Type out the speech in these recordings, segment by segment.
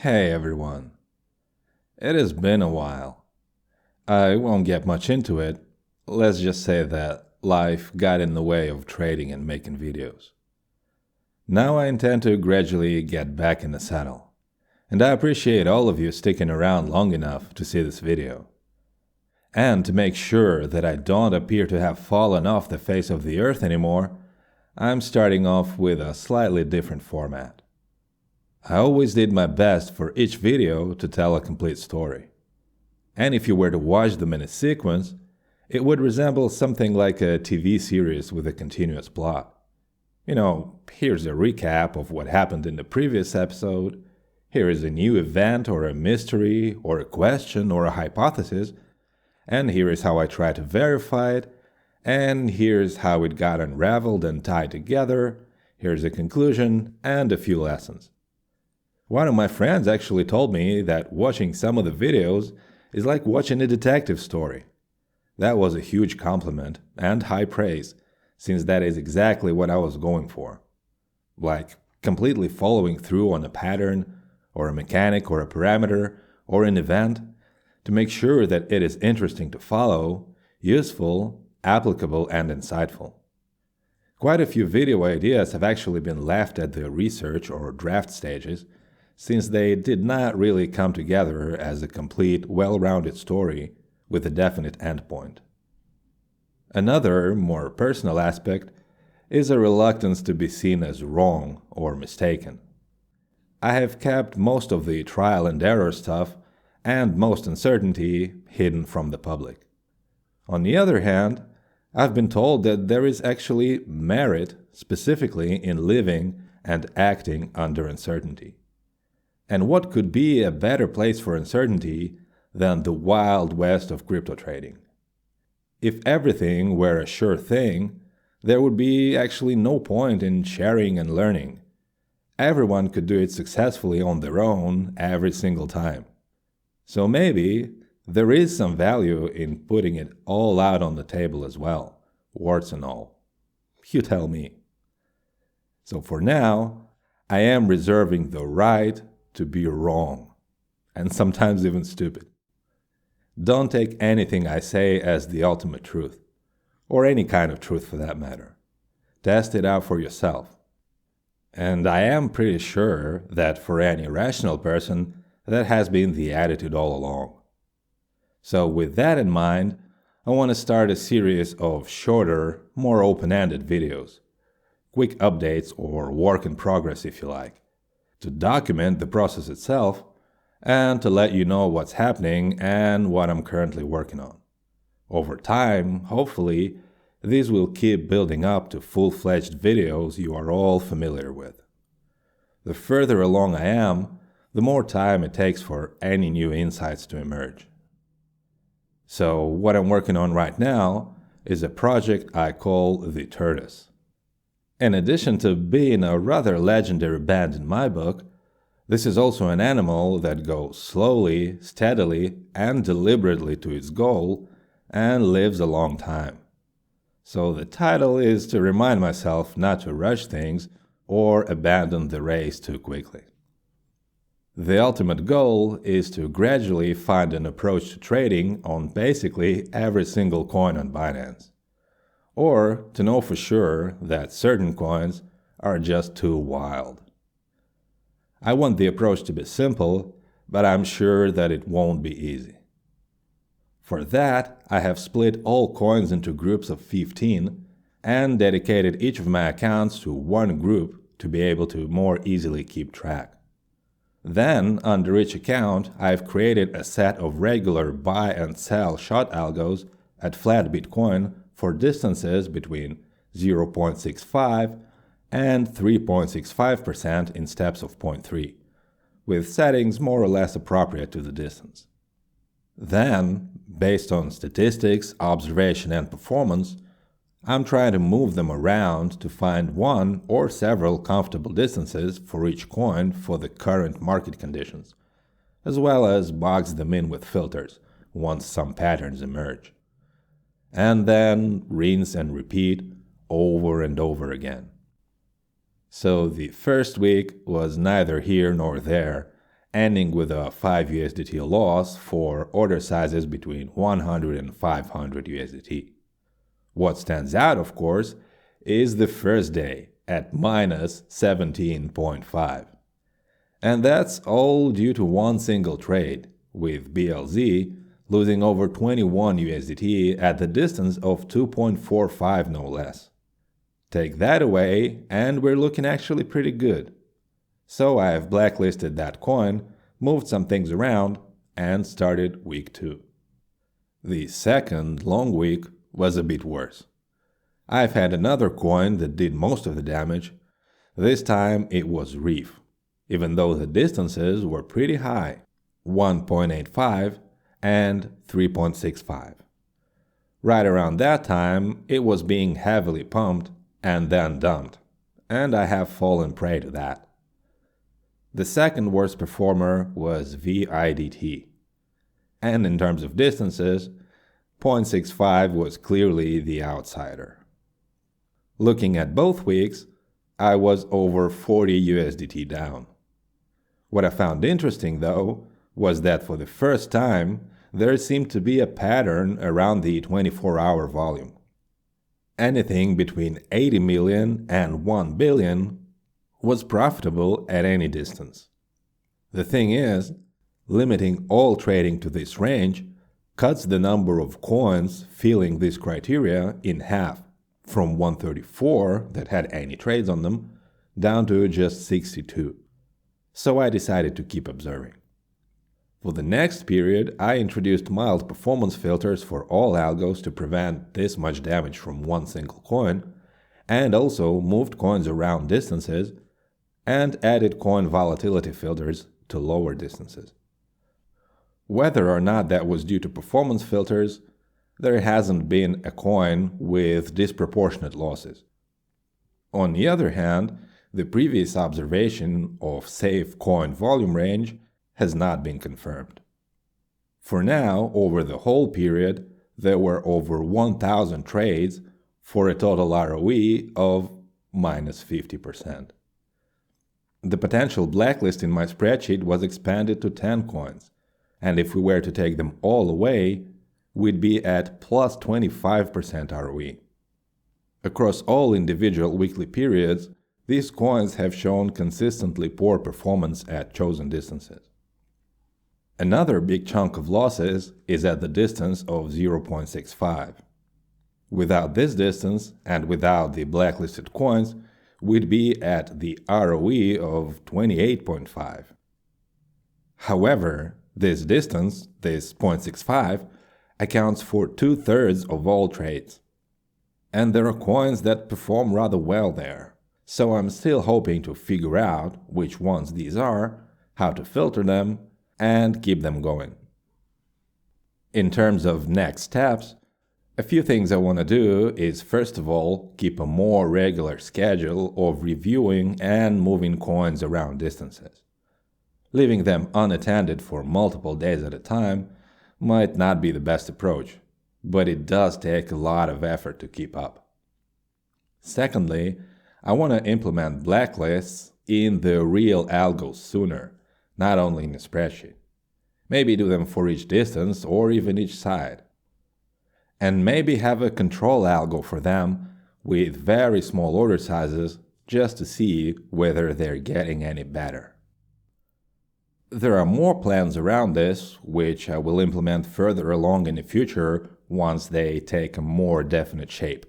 Hey everyone. It has been a while. I won't get much into it. Let's just say that life got in the way of trading and making videos. Now I intend to gradually get back in the saddle. And I appreciate all of you sticking around long enough to see this video. And to make sure that I don't appear to have fallen off the face of the earth anymore, I'm starting off with a slightly different format. I always did my best for each video to tell a complete story. And if you were to watch them in a sequence, it would resemble something like a TV series with a continuous plot. Here's a recap of what happened in the previous episode, here is a new event or a mystery or a question or a hypothesis, and here is how I try to verify it, and here's how it got unraveled and tied together, here's a conclusion, and a few lessons. One of my friends actually told me that watching some of the videos is like watching a detective story. That was a huge compliment and high praise, since that is exactly what I was going for. Like completely following through on a pattern, or a mechanic, or a parameter, or an event, to make sure that it is interesting to follow, useful, applicable, and insightful. Quite a few video ideas have actually been left at the research or draft stages, since they did not really come together as a complete, well-rounded story with a definite endpoint. Another, more personal aspect is a reluctance to be seen as wrong or mistaken. I have kept most of the trial and error stuff and most uncertainty hidden from the public. On the other hand, I've been told that there is actually merit specifically in living and acting under uncertainty. And what could be a better place for uncertainty than the wild west of crypto trading? If everything were a sure thing, there would be actually no point in sharing and learning. Everyone could do it successfully on their own every single time. So maybe there is some value in putting it all out on the table as well, warts and all. You tell me. So for now, I am reserving the right to be wrong, and sometimes even stupid. Don't take anything I say as the ultimate truth, or any kind of truth for that matter. Test it out for yourself. And I am pretty sure that for any rational person, that has been the attitude all along. So with that in mind, I want to start a series of shorter, more open-ended videos. Quick updates or work in progress if you like, to document the process itself and to let you know what's happening and what I'm currently working on. Over time, hopefully, these will keep building up to full-fledged videos you are all familiar with. The further along I am, the more time it takes for any new insights to emerge. So what I'm working on right now is a project I call the Tortoise. In addition to being a rather legendary band in my book, this is also an animal that goes slowly, steadily, and deliberately to its goal and lives a long time. So the title is to remind myself not to rush things or abandon the race too quickly. The ultimate goal is to gradually find an approach to trading on basically every single coin on Binance. Or to know for sure that certain coins are just too wild. I want the approach to be simple, but I'm sure that it won't be easy. For that, I have split all coins into groups of 15 and dedicated each of my accounts to one group to be able to more easily keep track. Then, under each account, I've created a set of regular buy and sell short algos at flat Bitcoin for distances between 0.65 and 3.65% in steps of 0.3, with settings more or less appropriate to the distance. Then, based on statistics, observation, and performance, I'm trying to move them around to find one or several comfortable distances for each coin for the current market conditions, as well as box them in with filters once some patterns emerge. And then rinse and repeat over and over again. So the first week was neither here nor there, ending with a 5 USDT loss for order sizes between 100 and 500 USDT. What stands out, of course, is the first day at minus 17.5. And that's all due to one single trade, with BLZ losing over 21 USDT at the distance of 2.45 no less. Take that away and we're looking actually pretty good. So I've blacklisted that coin, moved some things around, and started week 2. The second long week was a bit worse. I've had another coin that did most of the damage. This time it was Reef, even though the distances were pretty high, 1.85 and 3.65. Right around that time, it was being heavily pumped and then dumped, and I have fallen prey to that. The second worst performer was VIDT, and in terms of distances, 0.65 was clearly the outsider. Looking at both weeks, I was over 40 USDT down. What I found interesting, though, was that for the first time, there seemed to be a pattern around the 24-hour volume. Anything between 80 million and 1 billion was profitable at any distance. The thing is, limiting all trading to this range cuts the number of coins filling this criteria in half, from 134 that had any trades on them down to just 62. So I decided to keep observing. For the next period, I introduced mild performance filters for all algos to prevent this much damage from one single coin, and also moved coins around distances and added coin volatility filters to lower distances. Whether or not that was due to performance filters, there hasn't been a coin with disproportionate losses. On the other hand, the previous observation of safe coin volume range has not been confirmed. For now, over the whole period, there were over 1,000 trades for a total ROE of minus 50%. The potential blacklist in my spreadsheet was expanded to 10 coins, and if we were to take them all away, we'd be at plus 25% ROE. Across all individual weekly periods, these coins have shown consistently poor performance at chosen distances. Another big chunk of losses is at the distance of 0.65. Without this distance, and without the blacklisted coins, we'd be at the ROE of 28.5. However, this distance, this 0.65, accounts for 2/3 of all trades. And there are coins that perform rather well there, so I'm still hoping to figure out which ones these are, how to filter them, and keep them going. In terms of next steps, a few things I want to do is first of all keep a more regular schedule of reviewing and moving coins around distances. Leaving them unattended for multiple days at a time might not be the best approach, but it does take a lot of effort to keep up. Secondly, I want to implement blacklists in the real algos sooner, not only in a spreadsheet. Maybe do them for each distance or even each side. And maybe have a control algo for them with very small order sizes just to see whether they're getting any better. There are more plans around this, which I will implement further along in the future once they take a more definite shape.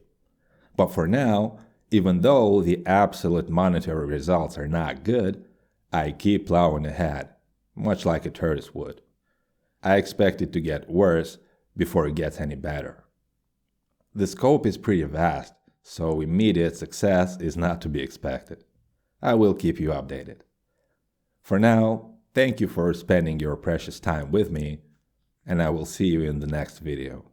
But for now, even though the absolute monetary results are not good, I keep plowing ahead, much like a tortoise would. I expect it to get worse before it gets any better. The scope is pretty vast, so immediate success is not to be expected. I will keep you updated. For now, thank you for spending your precious time with me, and I will see you in the next video.